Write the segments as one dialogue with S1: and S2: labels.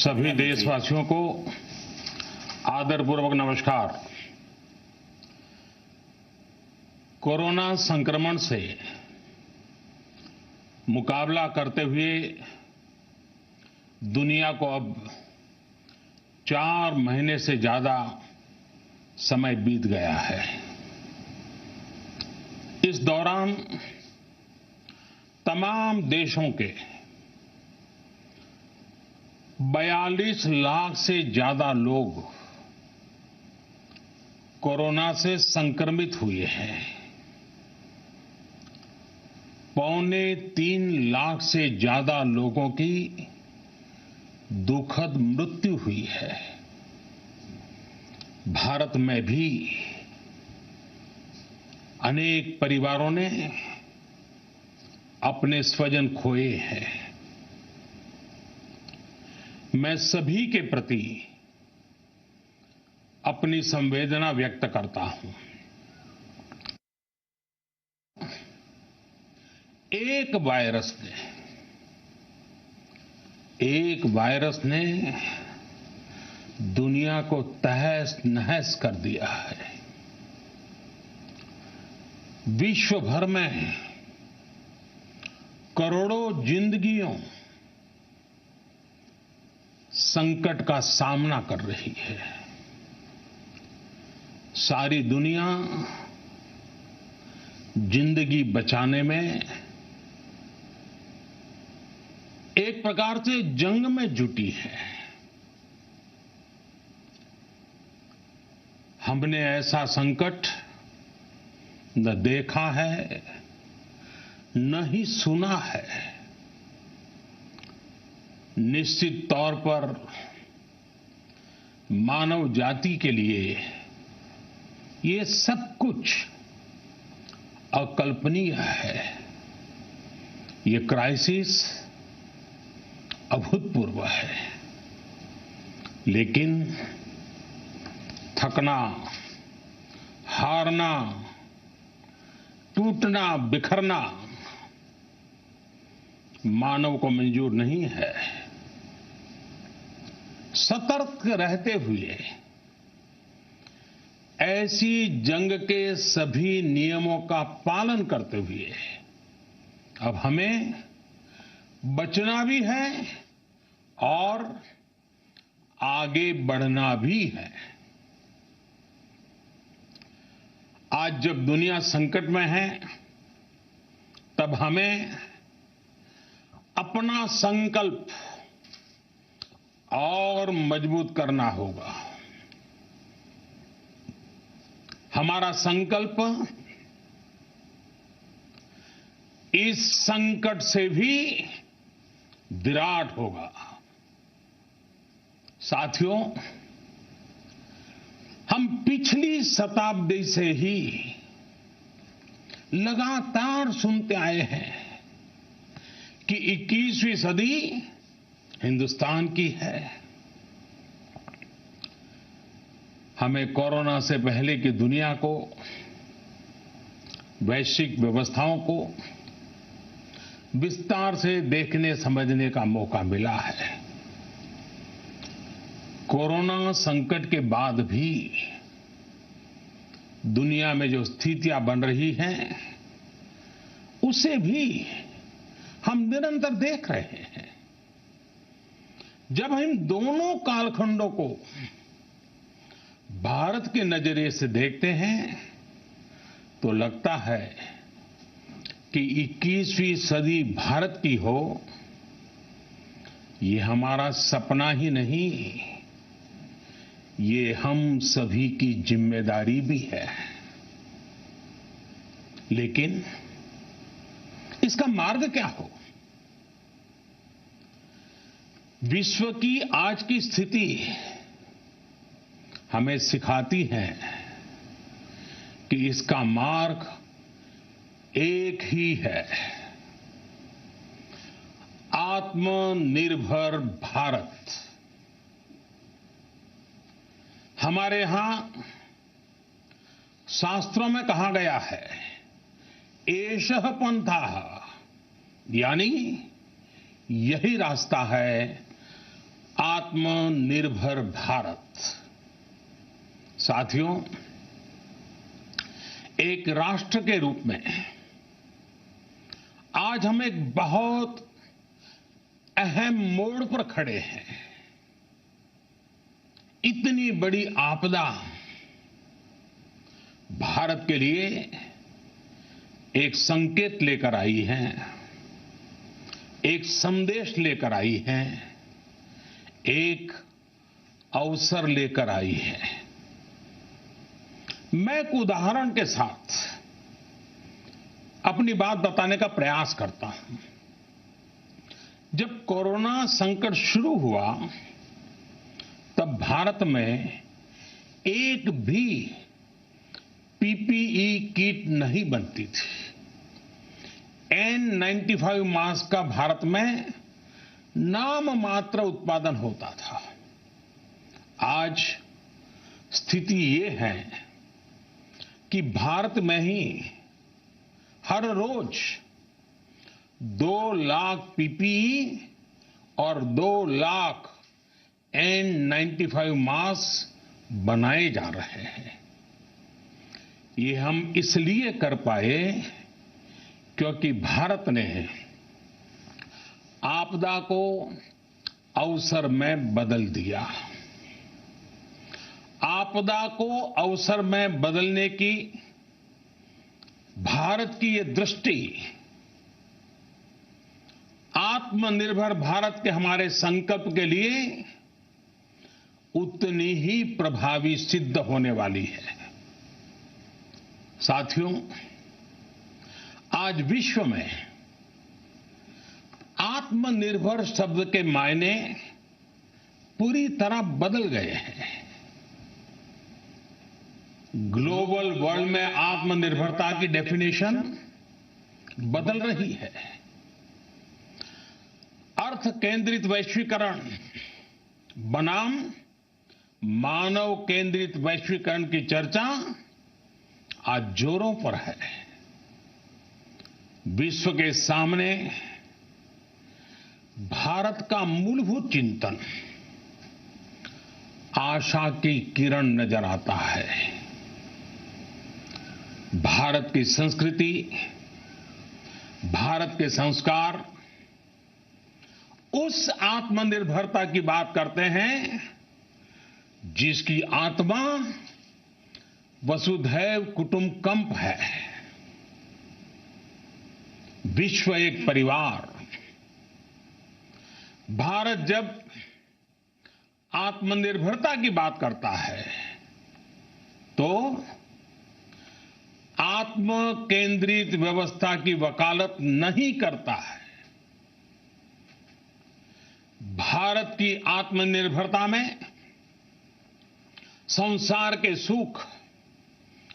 S1: सभी देशवासियों को आदरपूर्वक नमस्कार। कोरोना संक्रमण से मुकाबला करते हुए दुनिया को अब 4 महीने से ज्यादा समय बीत गया है। इस दौरान तमाम देशों के 42 लाख से ज्यादा लोग कोरोना से संक्रमित हुए हैं। 2.25 लाख से ज्यादा लोगों की दुखद मृत्यु हुई है। भारत में भी अनेक परिवारों ने अपने स्वजन खोए हैं। मैं सभी के प्रति अपनी संवेदना व्यक्त करता हूं। एक वायरस ने दुनिया को तहस नहस कर दिया है। विश्व भर में करोड़ों जिंदगियों संकट का सामना कर रही है। सारी दुनिया जिंदगी बचाने में एक प्रकार से जंग में जुटी है। हमने ऐसा संकट न देखा है न ही सुना है। निश्चित तौर पर मानव जाति के लिए ये सब कुछ अकल्पनीय है। ये क्राइसिस अभूतपूर्व है, लेकिन थकना, हारना, टूटना, बिखरना मानव को मंजूर नहीं है। सतर्क रहते हुए ऐसी जंग के सभी नियमों का पालन करते हुए अब हमें बचना भी है और आगे बढ़ना भी है। आज जब दुनिया संकट में है, तब हमें अपना संकल्प और मजबूत करना होगा। हमारा संकल्प इस संकट से भी विराट होगा। साथियों, हम पिछली शताब्दी से ही लगातार सुनते आए हैं कि 21वीं सदी हिंदुस्तान की है। हमें कोरोना से पहले की दुनिया को, वैश्विक व्यवस्थाओं को विस्तार से देखने समझने का मौका मिला है। कोरोना संकट के बाद भी दुनिया में जो स्थितियां बन रही हैं, उसे भी हम निरंतर देख रहे हैं। जब हम दोनों कालखंडों को भारत के नजरिए से देखते हैं, तो लगता है कि 21वीं सदी भारत की हो, ये हमारा सपना ही नहीं, ये हम सभी की जिम्मेदारी भी है। लेकिन इसका मार्ग क्या हो? विश्व की आज की स्थिति हमें सिखाती है कि इसका मार्ग एक ही है, आत्मनिर्भर भारत। हमारे यहां शास्त्रों में कहा गया है, एषः पंथः, यानी यही रास्ता है आत्मनिर्भर भारत। साथियों, एक राष्ट्र के रूप में आज हम एक बहुत अहम मोड़ पर खड़े हैं। इतनी बड़ी आपदा भारत के लिए एक संकेत लेकर आई है, एक संदेश लेकर आई है, एक अवसर लेकर आई है। मैं एक उदाहरण के साथ अपनी बात बताने का प्रयास करता हूं। जब कोरोना संकट शुरू हुआ तब भारत में एक भी पीपीई किट नहीं बनती थी। N95 मास्क का भारत में नाम मात्र उत्पादन होता था। आज स्थिति ये है कि भारत में ही हर रोज 2 लाख पीपीई और 2 लाख N95 मास्क बनाए जा रहे हैं। ये हम इसलिए कर पाए क्योंकि भारत ने आपदा को अवसर में बदल दिया। आपदा को अवसर में बदलने की भारत की ये दृष्टि आत्मनिर्भर भारत के हमारे संकल्प के लिए उतनी ही प्रभावी सिद्ध होने वाली है। साथियों, आज विश्व में आत्मनिर्भर शब्द के मायने पूरी तरह बदल गए हैं। ग्लोबल वर्ल्ड में आत्मनिर्भरता की डेफिनेशन बदल रही है। अर्थ केंद्रित वैश्वीकरण बनाम मानव केंद्रित वैश्वीकरण की चर्चा आज जोरों पर है। विश्व के सामने भारत का मूलभूत चिंतन आशा की किरण नजर आता है। भारत की संस्कृति, भारत के संस्कार उस आत्मनिर्भरता की बात करते हैं जिसकी आत्मा वसुधैव कुटुंबकम है। विश्व एक परिवार। भारत जब आत्मनिर्भरता की बात करता है तो आत्म केंद्रित व्यवस्था की वकालत नहीं करता है। भारत की आत्मनिर्भरता में संसार के सुख,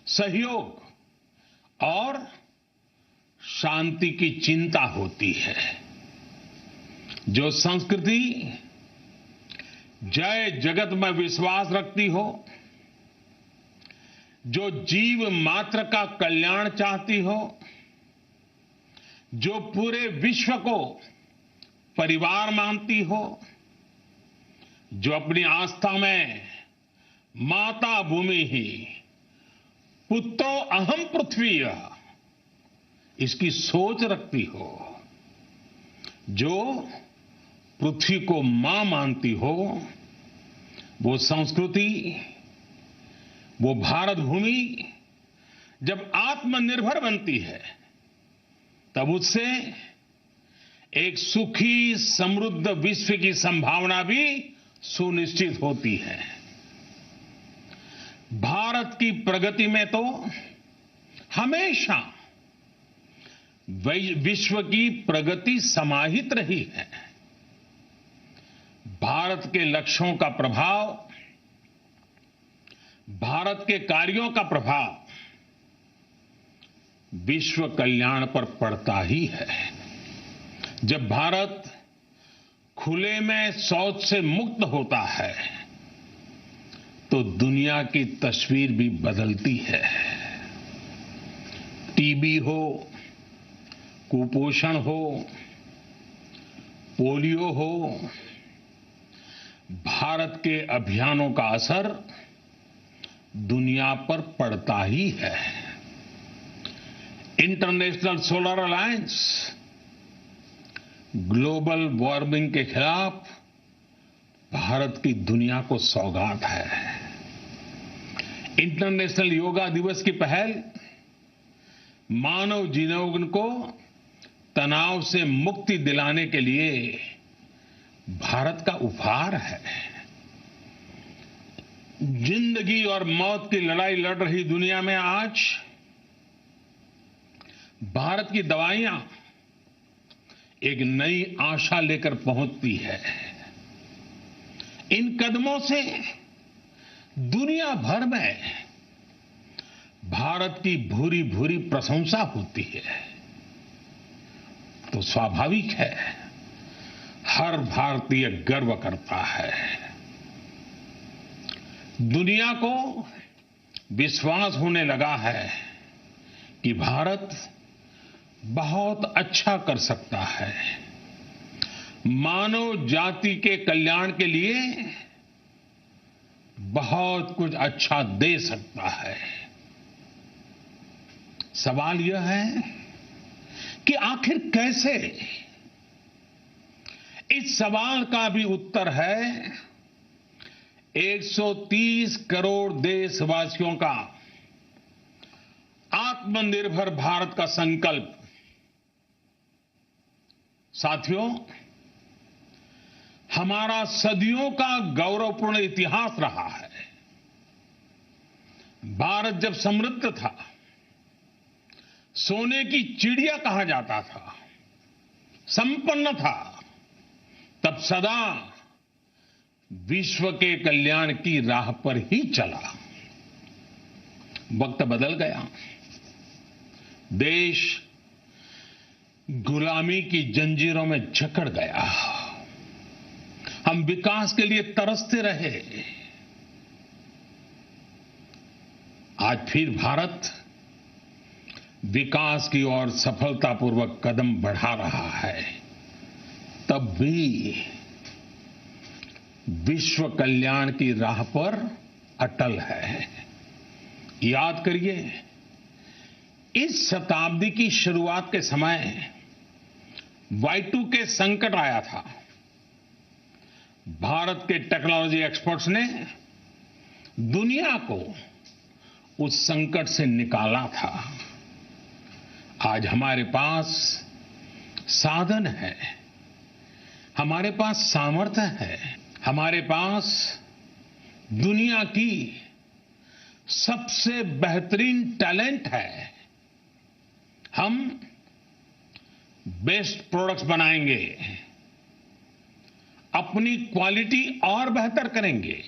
S1: सहयोग और शांति की चिंता होती है। जो संस्कृति जय जगत में विश्वास रखती हो, जो जीव मात्र का कल्याण चाहती हो, जो पूरे विश्व को परिवार मानती हो, जो अपनी आस्था में माता भूमि ही पुत्रो अहम पृथ्वी इसकी सोच रखती हो, जो पृथ्वी को मां मानती हो, वो संस्कृति, वो भारत भूमि जब आत्मनिर्भर बनती है तब उससे एक सुखी समृद्ध विश्व की संभावना भी सुनिश्चित होती है। भारत की प्रगति में तो हमेशा विश्व की प्रगति समाहित रही है। भारत के लक्ष्यों का प्रभाव, भारत के कार्यों का प्रभाव विश्व कल्याण पर पड़ता ही है। जब भारत खुले में शौच से मुक्त होता है तो दुनिया की तस्वीर भी बदलती है। टीबी हो, कुपोषण हो, पोलियो हो, भारत के अभियानों का असर दुनिया पर पड़ता ही है। International solar alliance global warming के खिलाफ भारत की दुनिया को सौगात है। इंटरनेशनल योगा दिवस की पहल मानव जीवन को तनाव से मुक्ति दिलाने के लिए भारत का उपहार है। जिंदगी और मौत की लड़ाई लड़ रही दुनिया में आज भारत की दवाइयां एक नई आशा लेकर पहुंचती है। इन कदमों से दुनिया भर में भारत की भूरी भूरी प्रशंसा होती है। तो स्वाभाविक है, हर भारतीय गर्व करता है। दुनिया को विश्वास होने लगा है कि भारत बहुत अच्छा कर सकता है, मानव जाति के कल्याण के लिए बहुत कुछ अच्छा दे सकता है। सवाल यह है कि आखिर कैसे? इस सवाल का भी उत्तर है 130 करोड़ देशवासियों का आत्मनिर्भर भारत का संकल्प। साथियों, हमारा सदियों का गौरवपूर्ण इतिहास रहा है। भारत जब समृद्ध था, सोने की चिड़िया कहा जाता था, संपन्न था, तब सदा विश्व के कल्याण की राह पर ही चला। वक्त बदल गया, देश गुलामी की जंजीरों में जकड़ गया। हम विकास के लिए तरसते रहे। आज फिर भारत विकास की ओर सफलतापूर्वक कदम बढ़ा रहा है। तब भी विश्व कल्याण की राह पर अटल है। याद करिए, इस शताब्दी की शुरुआत के समय Y2K संकट आया था। भारत के टेक्नोलॉजी एक्सपर्ट्स ने दुनिया को उस संकट से निकाला था। आज हमारे पास साधन है, हमारे पास सामर्थ्य है, हमारे पास दुनिया की सबसे बेहतरीन टैलेंट है। हम बेस्ट प्रोडक्ट्स बनाएंगे, अपनी क्वालिटी और बेहतर करेंगे,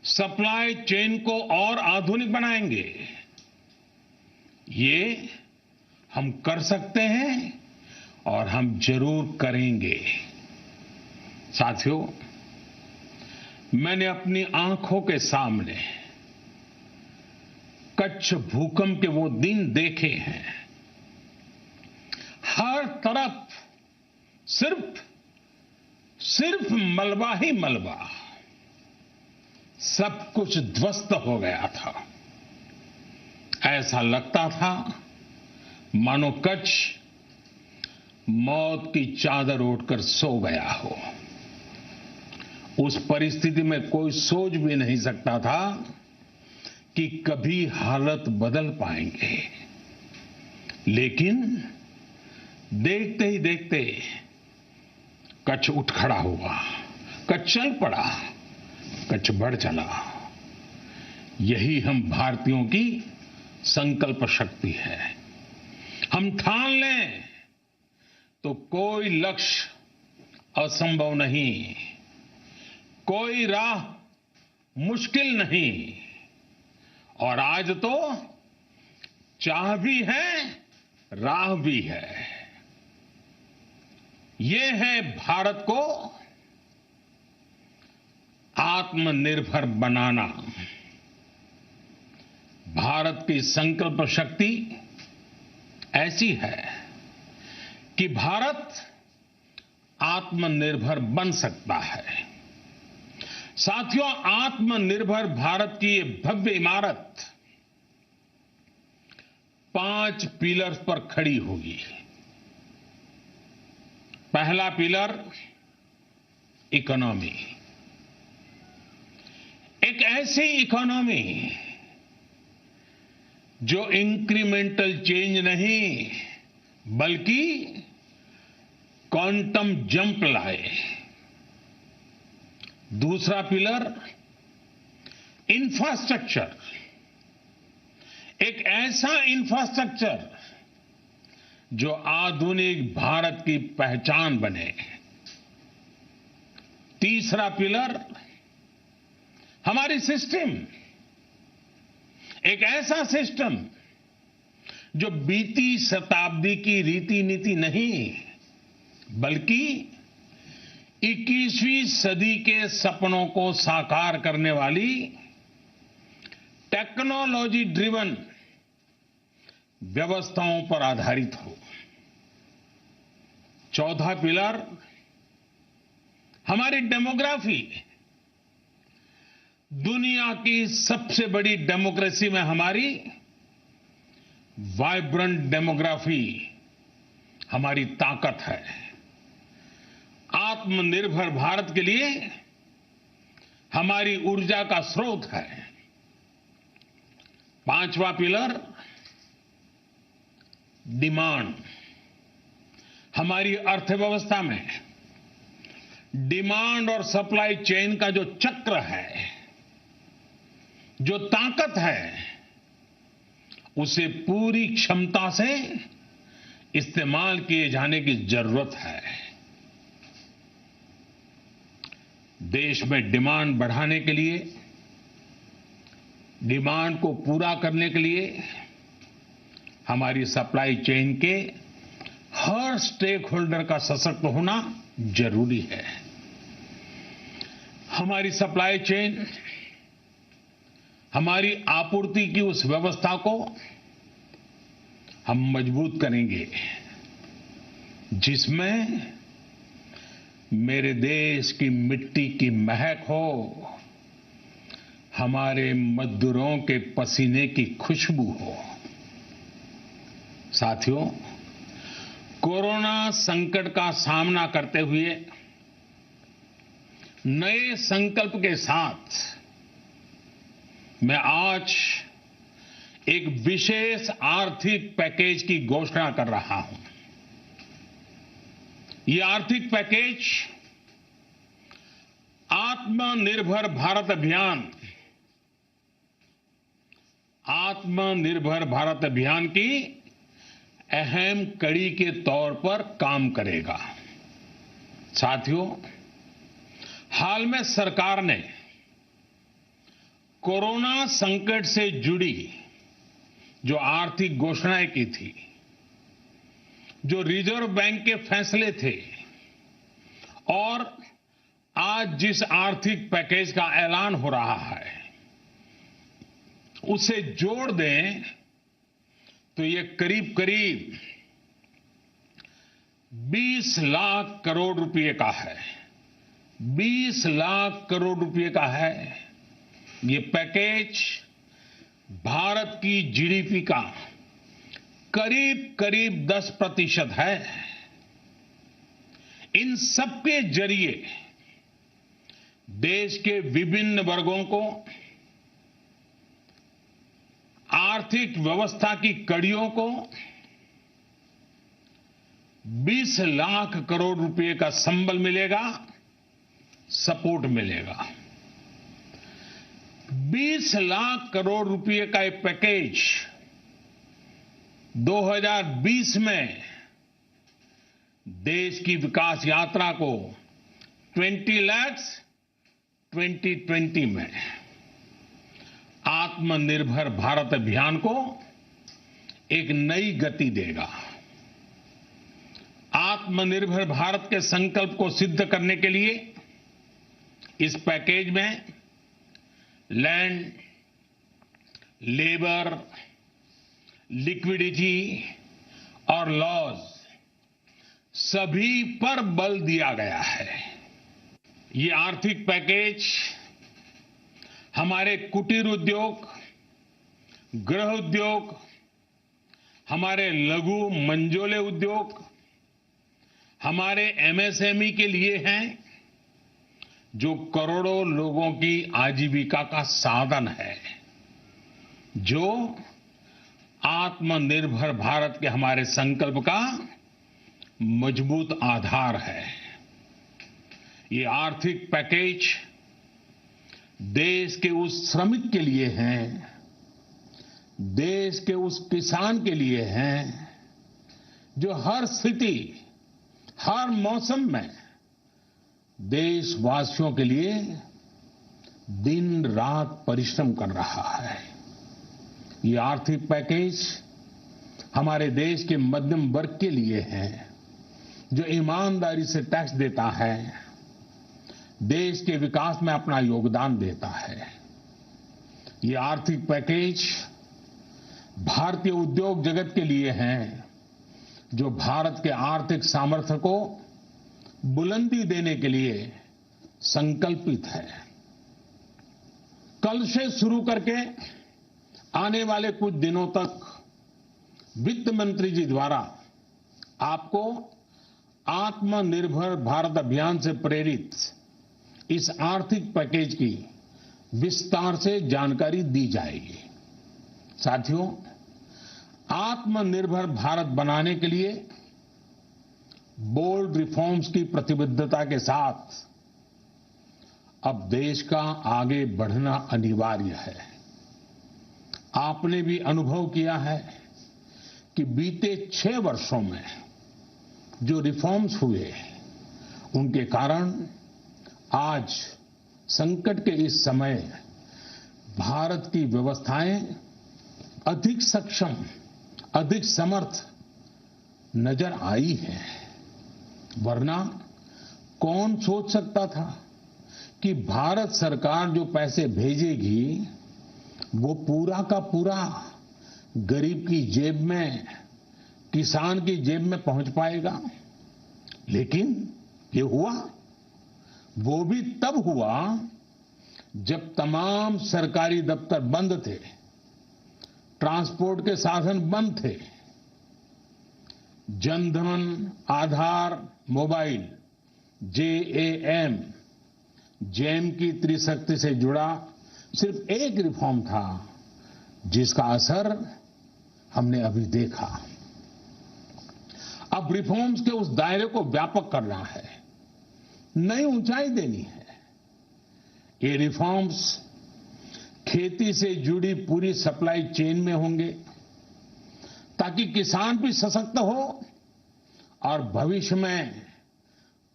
S1: सप्लाई चेन को और आधुनिक बनाएंगे। ये हम कर सकते हैं और हम जरूर करेंगे। साथियों, मैंने अपनी आंखों के सामने कच्छ भूकंप के वो दिन देखे हैं। हर तरफ सिर्फ मलबा ही मलबा, सब कुछ ध्वस्त हो गया था। ऐसा लगता था मानो कच्छ मौत की चादर ओढ़कर सो गया हो। उस परिस्थिति में कोई सोच भी नहीं सकता था कि कभी हालत बदल पाएंगे। लेकिन देखते ही देखते कच्छ उठ खड़ा हुआ, कच्छ चल पड़ा, कच्छ बढ़ चला। यही हम भारतीयों की संकल्प शक्ति है। हम ठान लें तो कोई लक्ष्य असंभव नहीं, कोई राह मुश्किल नहीं। और आज तो चाह भी है, राह भी है। ये है भारत को आत्मनिर्भर बनाना। भारत की संकल्प शक्ति ऐसी है कि भारत आत्मनिर्भर बन सकता है। साथियों, आत्मनिर्भर भारत की ये भव्य इमारत 5 पिलर्स पर खड़ी होगी। पहला पिलर इकोनॉमी। एक ऐसी इकोनॉमी जो इंक्रीमेंटल चेंज नहीं बल्कि क्वांटम जंप लाए। दूसरा पिलर इंफ्रास्ट्रक्चर। एक ऐसा इंफ्रास्ट्रक्चर जो आधुनिक भारत की पहचान बने। तीसरा पिलर हमारी सिस्टम। एक ऐसा सिस्टम जो बीती शताब्दी की रीति नीति नहीं बल्कि 21वीं सदी के सपनों को साकार करने वाली टेक्नोलॉजी ड्रिवन व्यवस्थाओं पर आधारित हो। चौथा पिलर हमारी डेमोग्राफी। दुनिया की सबसे बड़ी डेमोक्रेसी में हमारी वाइब्रेंट डेमोग्राफी हमारी ताकत है। आत्मनिर्भर भारत के लिए हमारी ऊर्जा का स्रोत है। पांचवा पिलर डिमांड। हमारी अर्थव्यवस्था में डिमांड और सप्लाई चेन का जो चक्र है, जो ताकत है, उसे पूरी क्षमता से इस्तेमाल किए जाने की जरूरत है। देश में डिमांड बढ़ाने के लिए, डिमांड को पूरा करने के लिए हमारी सप्लाई चेन के हर स्टेक होल्डर का सशक्त होना जरूरी है। हमारी सप्लाई चेन, हमारी आपूर्ति की उस व्यवस्था को हम मजबूत करेंगे जिसमें मेरे देश की मिट्टी की महक हो, हमारे मजदूरों के पसीने की खुशबू हो। साथियों, कोरोना संकट का सामना करते हुए नए संकल्प के साथ मैं आज एक विशेष आर्थिक पैकेज की घोषणा कर रहा हूं। ये आर्थिक पैकेज आत्मनिर्भर भारत अभियान, आत्मनिर्भर भारत अभियान की अहम कड़ी के तौर पर काम करेगा। साथियों, हाल में सरकार ने कोरोना संकट से जुड़ी जो आर्थिक घोषणाएं की थी, जो रिजर्व बैंक के फैसले थे और आज जिस आर्थिक पैकेज का ऐलान हो रहा है, उसे जोड़ दें तो ये करीब करीब 20 लाख करोड़ रुपए का है। 20 लाख करोड़ रुपए का है। ये पैकेज भारत की जीडीपी का करीब करीब 10% है। इन सबके जरिए देश के विभिन्न वर्गों को आर्थिक व्यवस्था की कड़ियों को 20 लाख करोड़ रुपए का संबल मिलेगा, सपोर्ट मिलेगा। 20 लाख करोड़ रुपए का एक पैकेज 2020 में देश की विकास यात्रा को 20 लाख 2020 में आत्मनिर्भर भारत अभियान को एक नई गति देगा। आत्मनिर्भर भारत के संकल्प को सिद्ध करने के लिए इस पैकेज में लैंड, लेबर, लिक्विडिटी और लॉज सभी पर बल दिया गया है। ये आर्थिक पैकेज हमारे कुटीर उद्योग, गृह उद्योग, हमारे लघु मंझोले उद्योग, हमारे एमएसएमई के लिए हैं, जो करोड़ों लोगों की आजीविका का साधन है, जो आत्मनिर्भर भारत के हमारे संकल्प का मजबूत आधार है। ये आर्थिक पैकेज देश के उस श्रमिक के लिए हैं, देश के उस किसान के लिए हैं, जो हर स्थिति, हर मौसम में देशवासियों के लिए दिन रात परिश्रम कर रहा है। ये आर्थिक पैकेज हमारे देश के मध्यम वर्ग के लिए है, जो ईमानदारी से टैक्स देता है, देश के विकास में अपना योगदान देता है। ये आर्थिक पैकेज भारतीय उद्योग जगत के लिए है, जो भारत के आर्थिक सामर्थ्य को बुलंदी देने के लिए संकल्पित है। कल से शुरू करके आने वाले कुछ दिनों तक वित्त मंत्री जी द्वारा आपको आत्मनिर्भर भारत अभियान से प्रेरित इस आर्थिक पैकेज की विस्तार से जानकारी दी जाएगी। साथियों, आत्मनिर्भर भारत बनाने के लिए बोल्ड रिफॉर्म्स की प्रतिबद्धता के साथ अब देश का आगे बढ़ना अनिवार्य है। आपने भी अनुभव किया है कि बीते 6 वर्षों में जो रिफॉर्म्स हुए, उनके कारण आज संकट के इस समय भारत की व्यवस्थाएं अधिक सक्षम, अधिक समर्थ नजर आई है। वरना कौन सोच सकता था कि भारत सरकार जो पैसे भेजेगी वो पूरा का पूरा गरीब की जेब में, किसान की जेब में पहुंच पाएगा। लेकिन ये हुआ, वो भी तब हुआ जब तमाम सरकारी दफ्तर बंद थे, ट्रांसपोर्ट के साधन बंद थे, जनधन, आधार, मोबाइल, जेम की त्रिशक्ति से जुड़ा सिर्फ एक रिफॉर्म था, जिसका असर हमने अभी देखा। अब रिफॉर्म्स के उस दायरे को व्यापक करना है, नई ऊंचाई देनी है। ये रिफॉर्म्स खेती से जुड़ी पूरी सप्लाई चेन में होंगे, ताकि किसान भी सशक्त हो और भविष्य में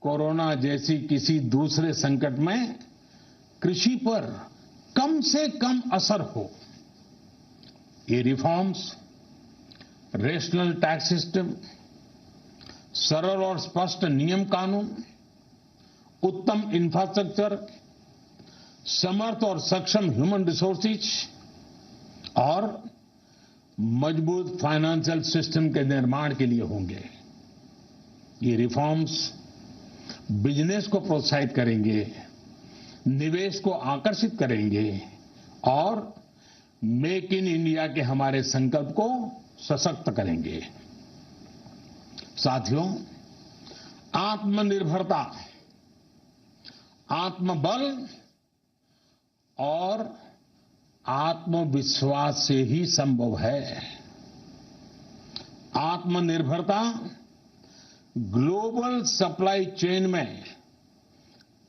S1: कोरोना जैसी किसी दूसरे संकट में कृषि पर कम से कम असर हो। ये रिफॉर्म्स रेशनल टैक्स सिस्टम, सरल और स्पष्ट नियम कानून, उत्तम इंफ्रास्ट्रक्चर, समर्थ और सक्षम ह्यूमन रिसोर्सेज और मजबूत फाइनेंशियल सिस्टम के निर्माण के लिए होंगे। ये रिफॉर्म्स बिजनेस को प्रोत्साहित करेंगे, निवेश को आकर्षित करेंगे और मेक इन इंडिया के हमारे संकल्प को सशक्त करेंगे। साथियों, आत्मनिर्भरता, आत्मबल और आत्मविश्वास से ही संभव है। आत्मनिर्भरता ग्लोबल सप्लाई चेन में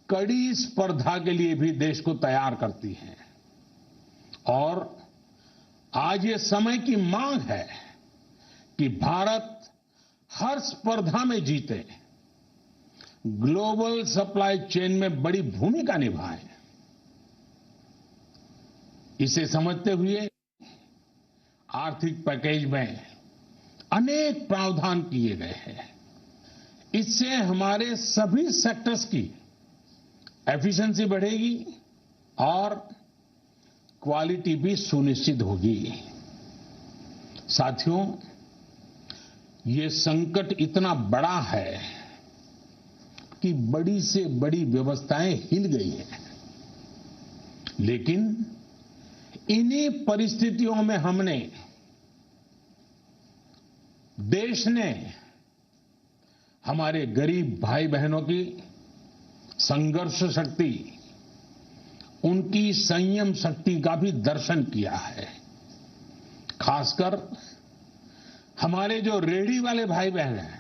S1: कड़ी स्पर्धा के लिए भी देश को तैयार करती है और आज ये समय की मांग है कि भारत हर स्पर्धा में जीते, ग्लोबल सप्लाई चेन में बड़ी भूमिका निभाए। इसे समझते हुए आर्थिक पैकेज में अनेक प्रावधान किए गए हैं। इससे हमारे सभी सेक्टर्स की एफिशिएंसी बढ़ेगी और क्वालिटी भी सुनिश्चित होगी। साथियों, ये संकट इतना बड़ा है कि बड़ी से बड़ी व्यवस्थाएं हिल गई हैं। लेकिन इन्हीं परिस्थितियों में हमने, देश ने हमारे गरीब भाई बहनों की संघर्ष शक्ति, उनकी संयम शक्ति का भी दर्शन किया है। खासकर हमारे जो रेहड़ी वाले भाई बहन हैं,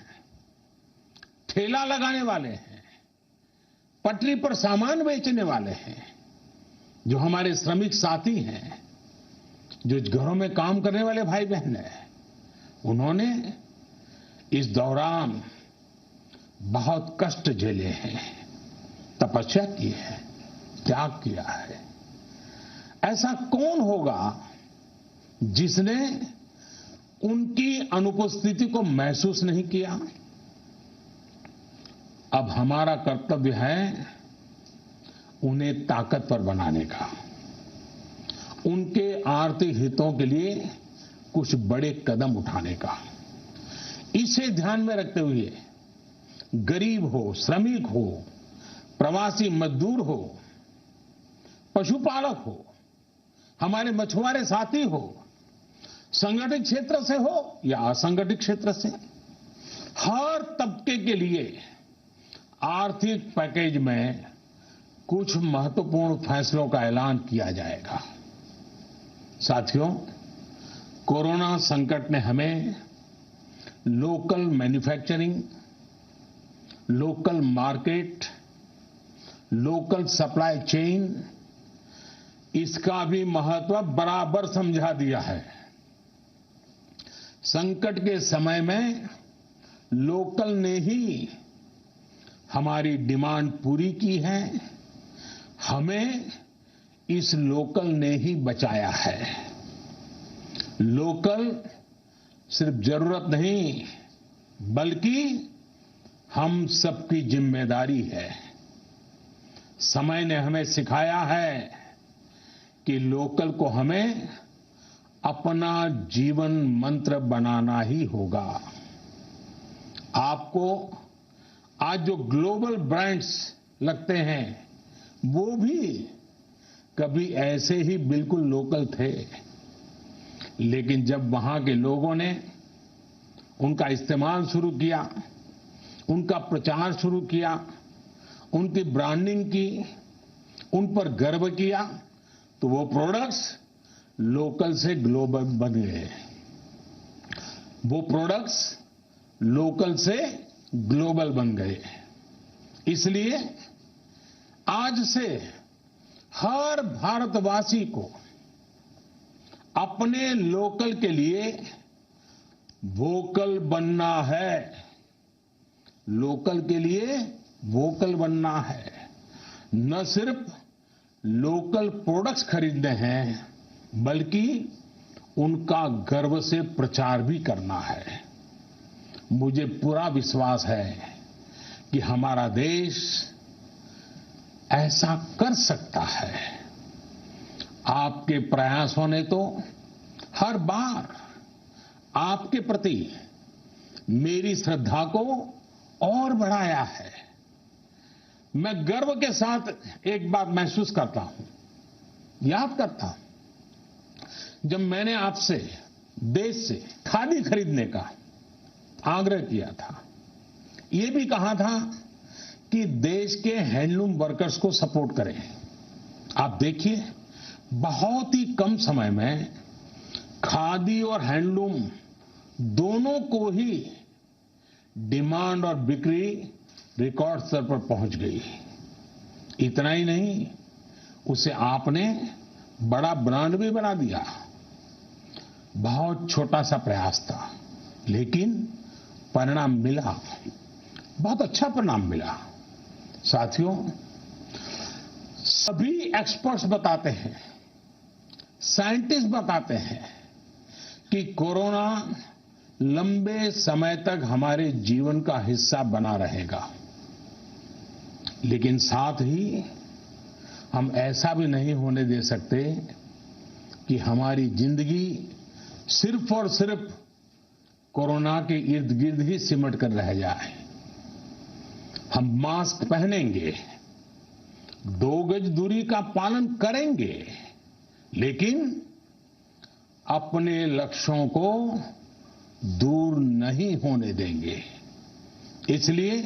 S1: ठेला लगाने वाले हैं, पटरी पर सामान बेचने वाले हैं, जो हमारे श्रमिक साथी हैं, जो घरों में काम करने वाले भाई बहन हैं, उन्होंने इस दौरान बहुत कष्ट झेले हैं, तपस्या की है, त्याग किया है। ऐसा कौन होगा जिसने उनकी अनुपस्थिति को महसूस नहीं किया? अब हमारा कर्तव्य है उन्हें ताकतवर बनाने का, उनके आर्थिक हितों के लिए कुछ बड़े कदम उठाने का। इसे ध्यान में रखते हुए गरीब हो, श्रमिक हो, प्रवासी मजदूर हो, पशुपालक हो, हमारे मछुआरे साथी हो, संगठित क्षेत्र से हो या असंगठित क्षेत्र से, हर तबके के लिए आर्थिक पैकेज में कुछ महत्वपूर्ण फैसलों का ऐलान किया जाएगा। साथियों, कोरोना संकट ने हमें local manufacturing, local market, local supply chain, इसका भी महत्व बराबर समझा दिया है। संकट के समय में लोकल ने ही हमारी डिमांड पूरी की है, हमें इस लोकल ने ही बचाया है। लोकल सिर्फ जरूरत नहीं, बल्कि हम सबकी जिम्मेदारी है। समय ने हमें सिखाया है कि लोकल को हमें अपना जीवन मंत्र बनाना ही होगा। आपको आज जो ग्लोबल ब्रांड्स लगते हैं, वो भी कभी ऐसे ही बिल्कुल लोकल थे, लेकिन जब वहां के लोगों ने उनका इस्तेमाल शुरू किया, उनका प्रचार शुरू किया, उनकी ब्रांडिंग की, उन पर गर्व किया, तो वो प्रोडक्ट्स लोकल से ग्लोबल बन गए। वो प्रोडक्ट्स लोकल से ग्लोबल बन गए। इसलिए आज से हर भारतवासी को अपने लोकल के लिए वोकल बनना है। लोकल के लिए वोकल बनना है। न सिर्फ लोकल प्रोडक्ट्स खरीदने हैं, बल्कि उनका गर्व से प्रचार भी करना है। मुझे पूरा विश्वास है कि हमारा देश ऐसा कर सकता है। आपके प्रयासों ने तो हर बार आपके प्रति मेरी श्रद्धा को और बढ़ाया है। मैं गर्व के साथ एक बात महसूस करता हूं, याद करता हूं, जब मैंने आपसे देश से खादी खरीदने का आग्रह किया था, ये भी कहा था कि देश के हैंडलूम वर्कर्स को सपोर्ट करें। आप देखिए, बहुत ही कम समय में खादी और हैंडलूम दोनों को ही डिमांड और बिक्री रिकॉर्ड स्तर पर पहुंच गई। इतना ही नहीं, उसे आपने बड़ा ब्रांड भी बना दिया। बहुत छोटा सा प्रयास था, लेकिन परिणाम मिला, बहुत अच्छा परिणाम मिला। साथियों, सभी एक्सपर्ट्स बताते हैं, साइंटिस्ट बताते हैं कि कोरोना लंबे समय तक हमारे जीवन का हिस्सा बना रहेगा। लेकिन साथ ही हम ऐसा भी नहीं होने दे सकते कि हमारी जिंदगी सिर्फ और सिर्फ कोरोना के इर्द गिर्द ही सिमट कर रह जाए। हम मास्क पहनेंगे, 2 गज दूरी का पालन करेंगे, लेकिन अपने लक्ष्यों को दूर नहीं होने देंगे। इसलिए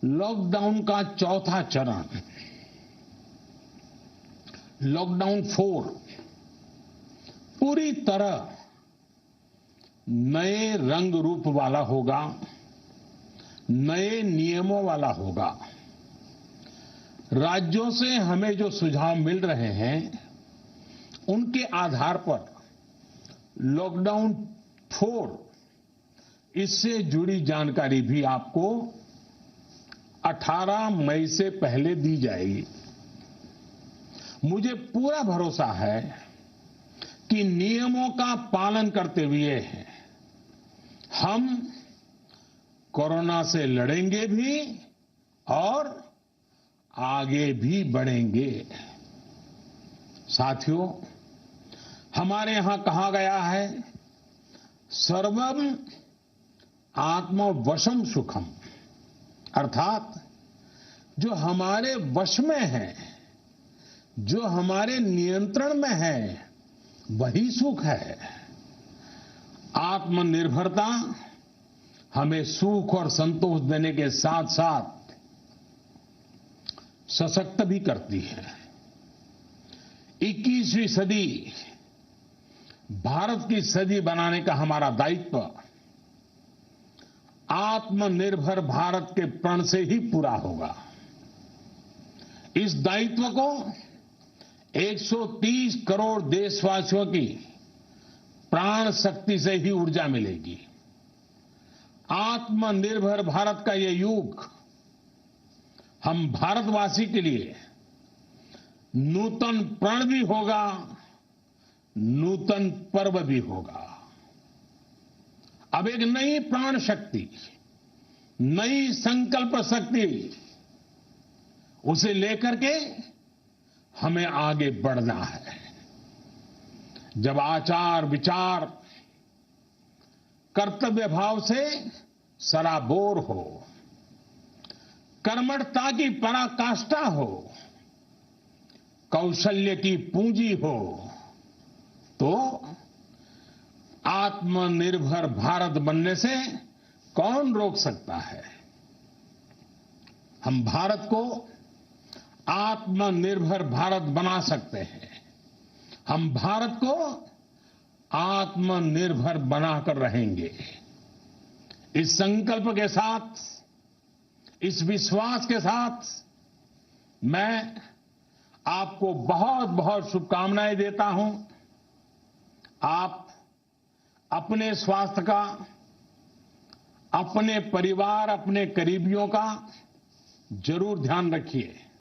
S1: लॉकडाउन का चौथा चरण, लॉकडाउन 4, पूरी तरह नए रंग रूप वाला होगा, नए नियमों वाला होगा। राज्यों से हमें जो सुझाव मिल रहे हैं, उनके आधार पर लॉकडाउन 4, इससे जुड़ी जानकारी भी आपको 18 मई से पहले दी जाएगी। मुझे पूरा भरोसा है कि नियमों का पालन करते हुए हम कोरोना से लड़ेंगे भी और आगे भी बढ़ेंगे। साथियों, हमारे यहां कहा गया है, सर्वम आत्मवशम सुखम, अर्थात जो हमारे वश में है, जो हमारे नियंत्रण में है, वही सुख है। आत्मनिर्भरता हमें सुख और संतोष देने के साथ साथ सशक्त भी करती है। 21वीं सदी भारत की सदी बनाने का हमारा दायित्व आत्मनिर्भर भारत के प्रण से ही पूरा होगा। इस दायित्व को 130 करोड़ देशवासियों की प्राण शक्ति से ही ऊर्जा मिलेगी। आत्मनिर्भर भारत का ये युग हम भारतवासी के लिए नूतन प्रण भी होगा, नूतन पर्व भी होगा। अब एक नई प्राण शक्ति, नई संकल्प शक्ति, उसे लेकर के हमें आगे बढ़ना है। जब आचार विचार कर्तव्य भाव से सराबोर हो, कर्मठता की पराकाष्ठा हो, कौशल्य की पूंजी हो, तो आत्मनिर्भर भारत बनने से कौन रोक सकता है। हम भारत को आत्मनिर्भर भारत बना सकते हैं। हम भारत को आत्मनिर्भर बनाकर रहेंगे। इस संकल्प के साथ, इस विश्वास के साथ मैं आपको बहुत बहुत शुभकामनाएं देता हूं। आप अपने स्वास्थ्य का, अपने परिवार, अपने करीबियों का जरूर ध्यान रखिए।